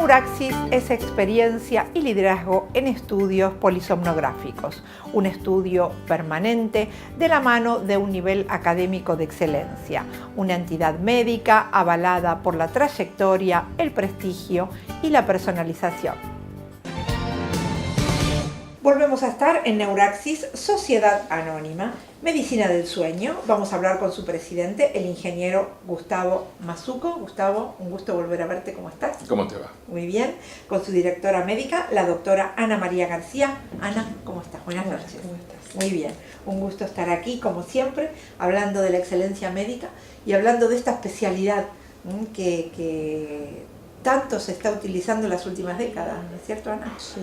Neuraxis es experiencia y liderazgo en estudios polisomnográficos, un estudio permanente de la mano de un nivel académico de excelencia, una entidad médica avalada por la trayectoria, el prestigio y la personalización. Volvemos a estar en Neuraxis, Sociedad Anónima, Medicina del Sueño. Vamos a hablar con su presidente, el ingeniero Gustavo Mazzucco. Gustavo, un gusto volver a verte. ¿Cómo estás? ¿Cómo te va? Muy bien. Con su directora médica, la doctora Ana María García. Ana, ¿cómo estás? Buenas noches. ¿Cómo estás? Muy bien. Un gusto estar aquí, como siempre, hablando de la excelencia médica y hablando de esta especialidad que tanto se está utilizando en las últimas décadas, ¿no es cierto, Ana? Sí,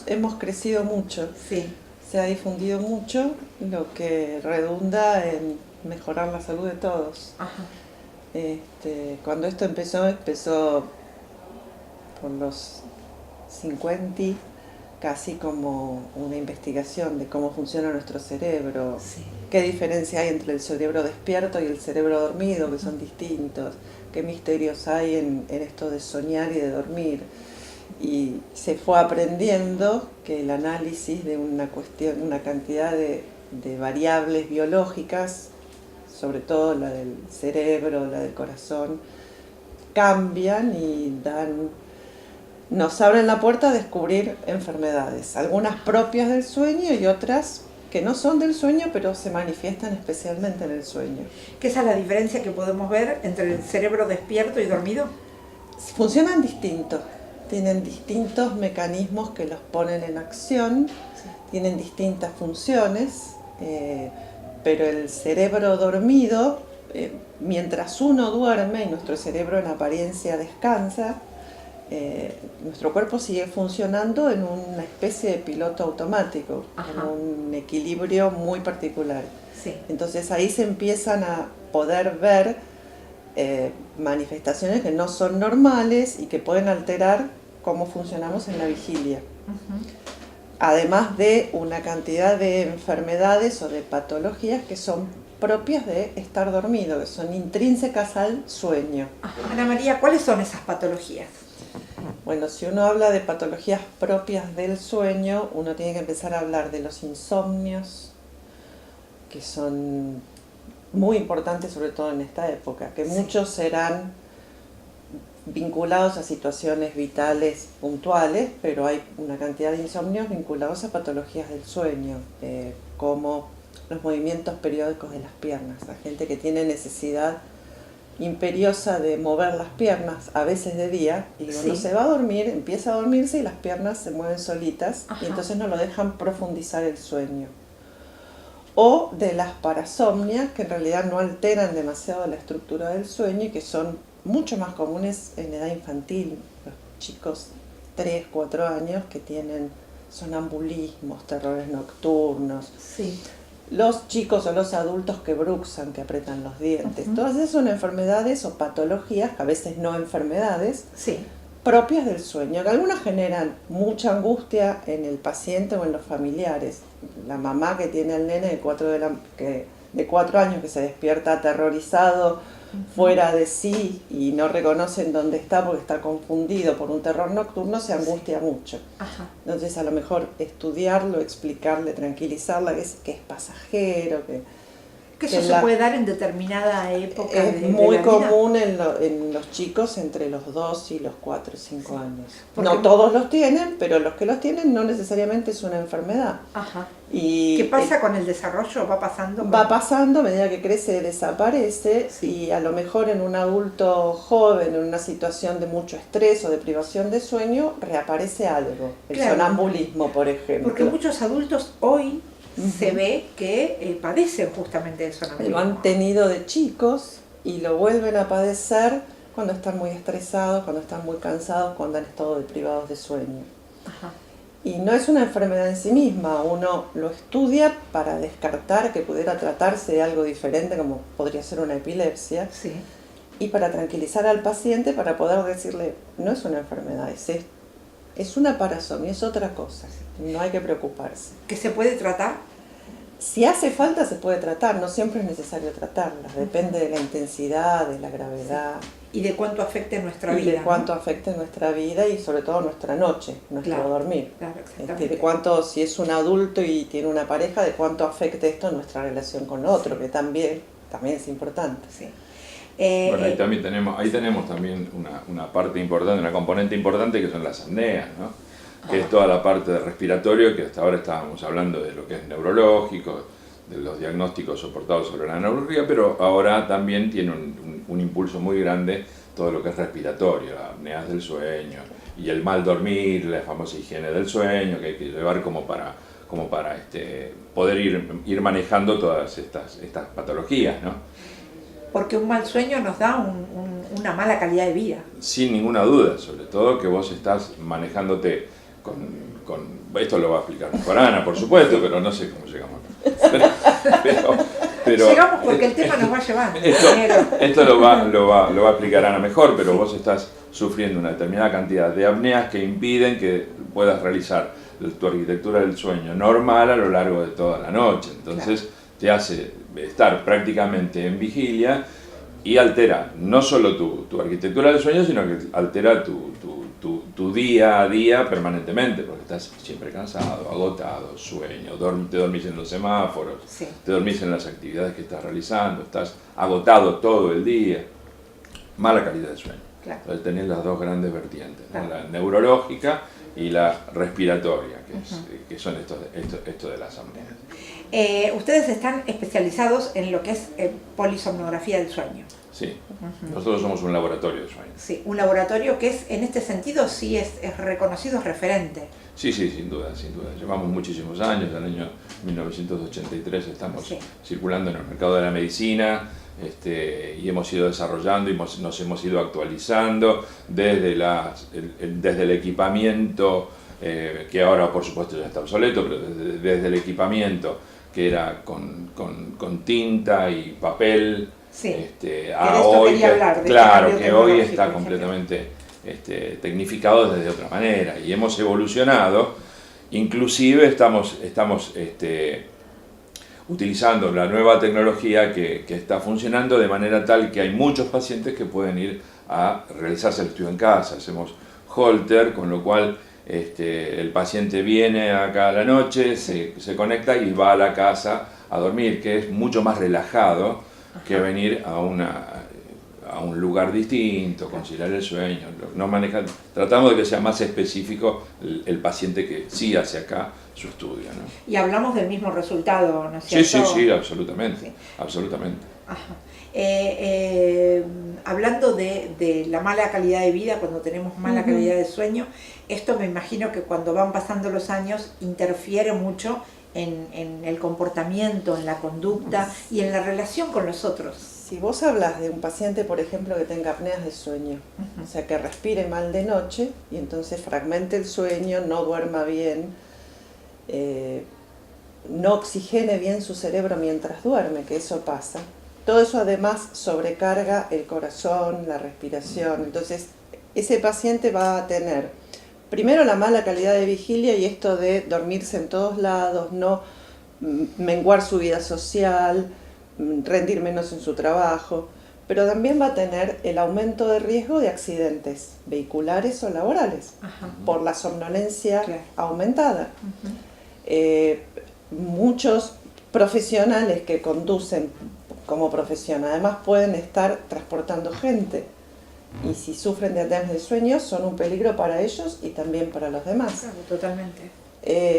hemos crecido mucho. Sí. Se ha difundido mucho, lo que redunda en mejorar la salud de todos. Ajá. Cuando esto empezó por los 50, casi como una investigación de cómo funciona nuestro cerebro, Sí. qué diferencia hay entre el cerebro despierto y el cerebro dormido, que son distintos, qué misterios hay en esto de soñar y de dormir. Y se fue aprendiendo que el análisis de una cantidad de variables biológicas, sobre todo la del cerebro, la del corazón, cambian y nos abren la puerta a descubrir enfermedades, algunas propias del sueño y otras que no son del sueño, pero se manifiestan especialmente en el sueño. ¿Qué es la diferencia que podemos ver entre el cerebro despierto y dormido? Funcionan distintos, tienen distintos mecanismos que los ponen en acción, tienen distintas funciones, pero el cerebro dormido, mientras uno duerme y nuestro cerebro en apariencia descansa, nuestro cuerpo sigue funcionando en una especie de piloto automático, en un equilibrio muy particular. Sí. Entonces ahí se empiezan a poder ver manifestaciones que no son normales y que pueden alterar cómo funcionamos en la vigilia. Además de una cantidad de enfermedades o de patologías que son propias de estar dormido, que son intrínsecas al sueño. Ana María, ¿cuáles son esas patologías? Bueno, si uno habla de patologías propias del sueño, uno tiene que empezar a hablar de los insomnios, que son muy importantes sobre todo en esta época, que muchos serán vinculados a situaciones vitales puntuales, pero hay una cantidad de insomnios vinculados a patologías del sueño, como los movimientos periódicos de las piernas, la gente que tiene necesidad imperiosa de mover las piernas, a veces de día, y cuando se va a dormir, empieza a dormirse y las piernas se mueven solitas, y entonces no lo dejan profundizar el sueño. O de las parasomnias, que en realidad no alteran demasiado la estructura del sueño y que son mucho más comunes en edad infantil, los chicos 3, 4 años que tienen sonambulismos, terrores nocturnos. Sí. Los chicos o los adultos que bruxan, que apretan los dientes. Todas esas son enfermedades o patologías, a veces no enfermedades, propias del sueño, que algunas generan mucha angustia en el paciente o en los familiares. La mamá que tiene al nene de 4 años que se despierta aterrorizado, fuera de sí y no reconocen dónde está porque está confundido por un terror nocturno, se angustia mucho. Entonces a lo mejor estudiarlo, explicarle, tranquilizarla, que es pasajero, que eso se puede dar en determinada época es muy común en los chicos entre los 2 y los 4 o 5 años. No todos los tienen, pero los que los tienen no necesariamente es una enfermedad. Y ¿qué pasa con el desarrollo? ¿Va pasando? Va pasando, a medida que crece desaparece, y a lo mejor en un adulto joven, en una situación de mucho estrés o de privación de sueño, reaparece algo. El sonambulismo, por ejemplo. Porque muchos adultos hoy se ve que padecen justamente el sonambulismo. Lo han tenido de chicos y lo vuelven a padecer cuando están muy estresados, cuando están muy cansados, cuando han estado privados de sueño. Y no es una enfermedad en sí misma, uno lo estudia para descartar que pudiera tratarse de algo diferente, como podría ser una epilepsia, y para tranquilizar al paciente, para poder decirle, no es una enfermedad, es una parasomnia, es otra cosa, no hay que preocuparse. ¿Que se puede tratar? Si hace falta se puede tratar, no siempre es necesario tratarla, depende de la intensidad, de la gravedad. Y de cuánto afecte nuestra y vida. de cuánto afecte nuestra vida y sobre todo nuestra noche, nuestro dormir. Claro, exactamente. De cuánto, si es un adulto y tiene una pareja, de cuánto afecte esto en nuestra relación con otro, que también es importante. Sí. Bueno, ahí tenemos también una parte importante, una componente importante que son las apneas, ¿no? Que es toda la parte de respiratorio, que hasta ahora estábamos hablando de lo que es neurológico, de los diagnósticos soportados sobre la neurología, pero ahora también tiene un impulso muy grande todo lo que es respiratorio, las apneas del sueño y el mal dormir, la famosa higiene del sueño que hay que llevar como para poder ir manejando todas estas patologías, ¿no? Porque un mal sueño nos da una mala calidad de vida. Sin ninguna duda, sobre todo que vos estás manejándote esto lo va a explicar mejor Ana, por supuesto, pero no sé cómo llegamos. Pero llegamos porque el tema nos va llevando. Esto lo va a explicar Ana mejor, pero vos estás sufriendo una determinada cantidad de apneas que impiden que puedas realizar tu arquitectura del sueño normal a lo largo de toda la noche. Entonces te hace estar prácticamente en vigilia y altera no solo tu arquitectura del sueño, sino que altera tu día a día permanentemente, porque estás siempre cansado, agotado, sueño, te dormís en los semáforos, te dormís en las actividades que estás realizando, estás agotado todo el día, mala calidad de sueño. Claro. Entonces tenés las dos grandes vertientes, ¿no? La neurológica y la respiratoria, que son esto de las apneas. Ustedes están especializados en lo que es polisomnografía del sueño. Sí, nosotros somos un laboratorio de sueño. Sí, un laboratorio que en este sentido sí es reconocido, es referente. Sí, sin duda. Llevamos muchísimos años, desde el año 1983 estamos circulando en el mercado de la medicina y hemos ido desarrollando y nos hemos ido actualizando desde el equipamiento, que ahora por supuesto ya está obsoleto, pero desde el equipamiento que era con tinta y papel, a hoy, que hoy está completamente tecnificado desde otra manera y hemos evolucionado. Inclusive estamos utilizando la nueva tecnología que está funcionando de manera tal que hay muchos pacientes que pueden ir a realizarse el estudio en casa. Hacemos Holter, con lo cual el paciente viene acá a la noche, se conecta y va a la casa a dormir, que es mucho más relajado que venir a un lugar distinto, conciliar el sueño. Tratamos de que sea más específico el paciente que sí hace acá su estudio, ¿no? Y hablamos del mismo resultado, ¿no es cierto? Sí, absolutamente. Absolutamente. Ajá. Hablando de la mala calidad de vida, cuando tenemos mala calidad de sueño, esto me imagino que cuando van pasando los años interfiere mucho en el comportamiento, en la conducta y en la relación con los otros. Si vos hablas de un paciente, por ejemplo, que tenga apneas de sueño, o sea, que respire mal de noche y entonces fragmente el sueño, no duerma bien, no oxigene bien su cerebro mientras duerme, que eso pasa. Todo eso además sobrecarga el corazón, la respiración. Entonces, ese paciente va a tener primero la mala calidad de vigilia y esto de dormirse en todos lados, no menguar su vida social, rendir menos en su trabajo, pero también va a tener el aumento de riesgo de accidentes vehiculares o laborales por la somnolencia aumentada. Muchos profesionales que conducen como profesión además pueden estar transportando gente y si sufren de apneas de sueño son un peligro para ellos y también para los demás. Claro, totalmente.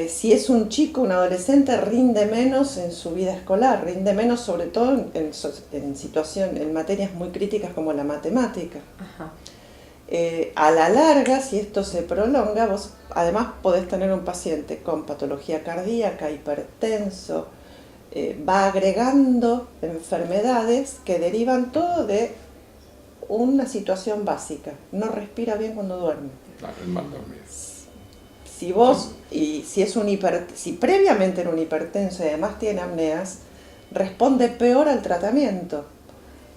Si es un chico, un adolescente, rinde menos en su vida escolar, rinde menos sobre todo en materias muy críticas como la matemática. A la larga, si esto se prolonga, vos además podés tener un paciente con patología cardíaca, hipertenso, va agregando enfermedades que derivan todo de una situación básica. No respira bien cuando duerme. Claro, es mal dormir. Si previamente era un hipertenso y además tiene apneas, responde peor al tratamiento.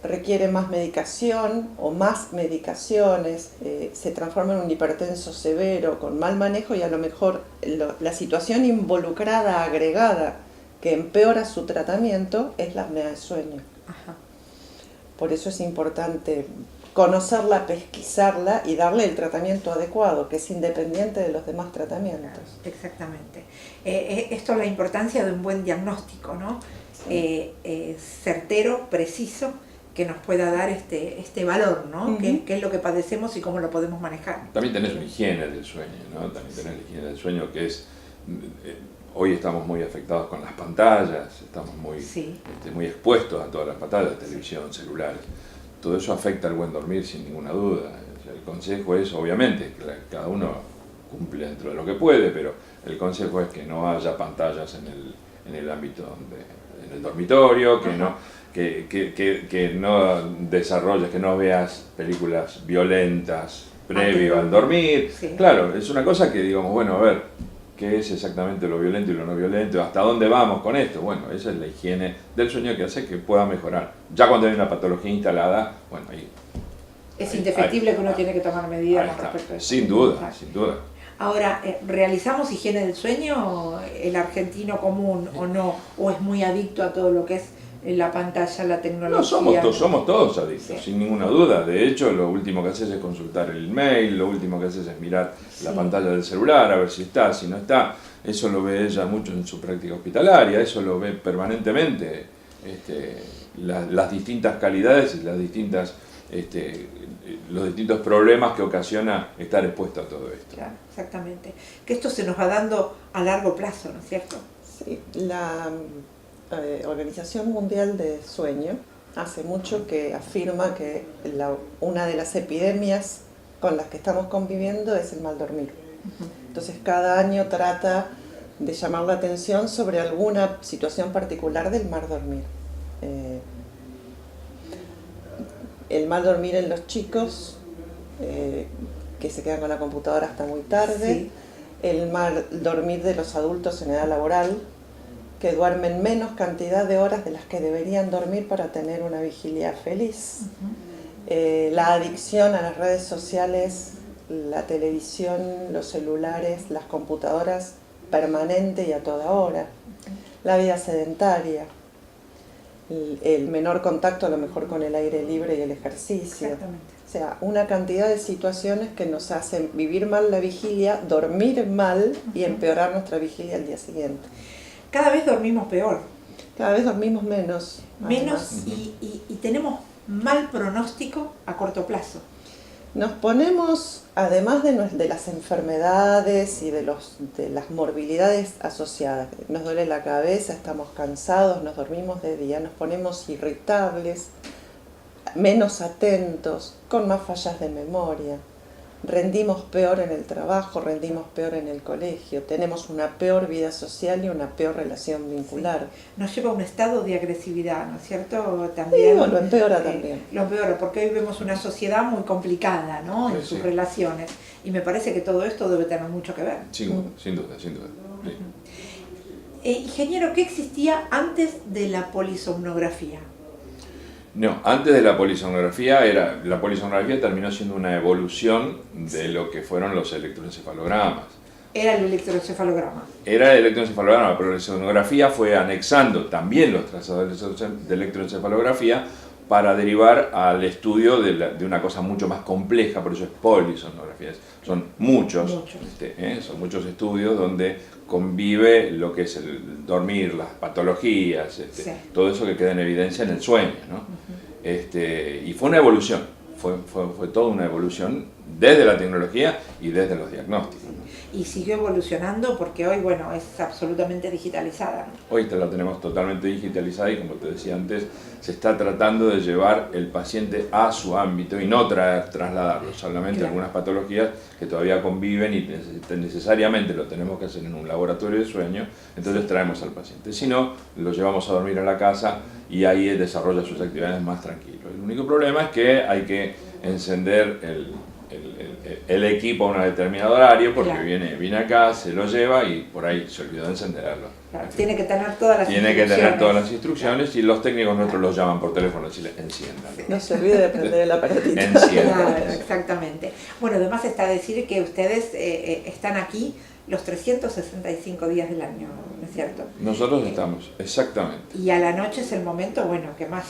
Requiere más medicación o más medicaciones, se transforma en un hipertenso severo con mal manejo y a lo mejor la situación involucrada, agregada, que empeora su tratamiento es la apnea de sueño. Por eso es importante conocerla, pesquisarla y darle el tratamiento adecuado, que es independiente de los demás tratamientos. Exactamente. Esto es la importancia de un buen diagnóstico, ¿no? Sí. Certero, preciso, que nos pueda dar este valor, ¿no? ¿Qué es lo que padecemos y cómo lo podemos manejar? También tenés una higiene del sueño, ¿no? También tenés la higiene del sueño que es... hoy estamos muy afectados con las pantallas, estamos muy expuestos a todas las pantallas, televisión, celulares. Todo eso afecta al buen dormir sin ninguna duda. El consejo es, obviamente, que cada uno cumple dentro de lo que puede, pero el consejo es que no haya pantallas en el ámbito en el dormitorio, que no desarrolles, que no veas películas violentas previo al dormir. Sí. Claro, es una cosa que digamos, bueno, a ver, ¿qué es exactamente lo violento y lo no violento? ¿Hasta dónde vamos con esto? Bueno, esa es la higiene del sueño que hace que pueda mejorar. Ya cuando hay una patología instalada, bueno, ahí... Es indefectible que uno tiene que tomar medidas con respecto a eso. Sin duda, sin duda. Ahora, ¿realizamos higiene del sueño el argentino común o no? ¿O es muy adicto a todo lo que es la pantalla, la tecnología? No, somos todos adictos, Sí. sin ninguna duda. De hecho, lo último que haces es consultar el email, lo último que haces es mirar la pantalla del celular, a ver si está, si no está. Eso lo ve ella mucho en su práctica hospitalaria, eso lo ve permanentemente. Las distintas calidades y los distintos problemas que ocasiona estar expuesto a todo esto. Claro, exactamente. Que esto se nos va dando a largo plazo, ¿no es cierto? Sí, la Organización Mundial de Sueño hace mucho que afirma que una de las epidemias con las que estamos conviviendo es el mal dormir. Entonces cada año trata de llamar la atención sobre alguna situación particular del mal dormir. El mal dormir en los chicos, que se quedan con la computadora hasta muy tarde, Sí. el mal dormir de los adultos en edad laboral, que duermen menos cantidad de horas de las que deberían dormir para tener una vigilia feliz, la adicción a las redes sociales, la televisión, los celulares, las computadoras permanente y a toda hora, la vida sedentaria, el menor contacto a lo mejor con el aire libre y el ejercicio. Exactamente. O sea, una cantidad de situaciones que nos hacen vivir mal la vigilia, dormir mal y empeorar nuestra vigilia al día siguiente. Cada vez dormimos peor. Cada vez dormimos menos. Menos además. y tenemos mal pronóstico a corto plazo. Nos ponemos, además de las enfermedades y de las morbilidades asociadas, nos duele la cabeza, estamos cansados, nos dormimos de día, nos ponemos irritables, menos atentos, con más fallas de memoria, rendimos peor en el trabajo, rendimos peor en el colegio, tenemos una peor vida social y una peor relación vincular. Nos lleva a un estado de agresividad, ¿no es cierto? También, Sí, lo empeora también. Lo empeora, porque hoy vemos una sociedad muy complicada, ¿no? En Sí, sus sí. relaciones. Y me parece que todo esto debe tener mucho que ver. Sin duda. Sí. Ingeniero, ¿qué existía antes de la polisomnografía? No, antes de la polisomnografía, la polisomnografía terminó siendo una evolución de lo que fueron los electroencefalogramas. Era el electroencefalograma. Era el electroencefalograma, pero la sonografía fue anexando también los trazadores de electroencefalografía para derivar al estudio de una cosa mucho más compleja, por eso es polisomnografía. Son muchos estudios donde convive lo que es el dormir, las patologías, todo eso que queda en evidencia en el sueño, ¿no? Y fue una evolución, fue toda una evolución desde la tecnología y desde los diagnósticos, ¿no? Y siguió evolucionando porque hoy, bueno, es absolutamente digitalizada, ¿no? Hoy la tenemos totalmente digitalizada y, como te decía antes, se está tratando de llevar el paciente a su ámbito y no trasladarlo, solamente algunas patologías que todavía conviven y necesariamente lo tenemos que hacer en un laboratorio de sueño, entonces traemos al paciente. Si no, lo llevamos a dormir a la casa y ahí desarrolla sus actividades más tranquilo. El único problema es que hay que encender el equipo a un determinado horario porque viene acá, se lo lleva y por ahí se olvidó de encenderlo. Claro, tiene que tener todas las Tiene instrucciones. que tener todas las instrucciones y los técnicos nuestros los llaman por teléfono y decirles enciendan. No se olvide de prender el aparatito. Enciendan. Claro, exactamente. Bueno, además está decir que ustedes están aquí los 365 días del año, ¿no es cierto? Nosotros estamos, exactamente. Y a la noche es el momento, bueno, que más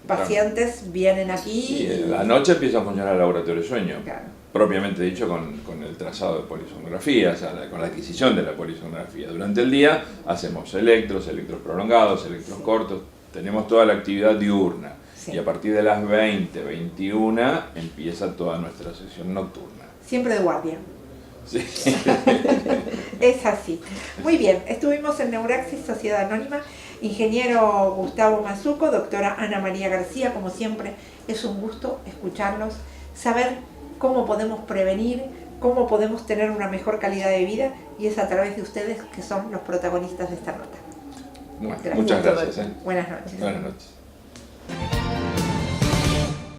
pacientes vienen aquí. Y en la noche empieza a funcionar el laboratorio de sueño. Claro. Propiamente dicho con el trazado de polisonografía, o sea, con la adquisición de la polisonografía. Durante el día hacemos electros prolongados, electros cortos, tenemos toda la actividad diurna. Sí. Y a partir de las 20, 21 empieza toda nuestra sesión nocturna. Siempre de guardia. Sí. Es así. Muy bien, estuvimos en Neuraxis, Sociedad Anónima, ingeniero Gustavo Mazzucco, doctora Ana María García, como siempre es un gusto escucharlos, saber cómo podemos prevenir, cómo podemos tener una mejor calidad de vida, y es a través de ustedes que son los protagonistas de esta nota. Bueno, Gracias. muchas gracias. Buenas noches. Buenas noches.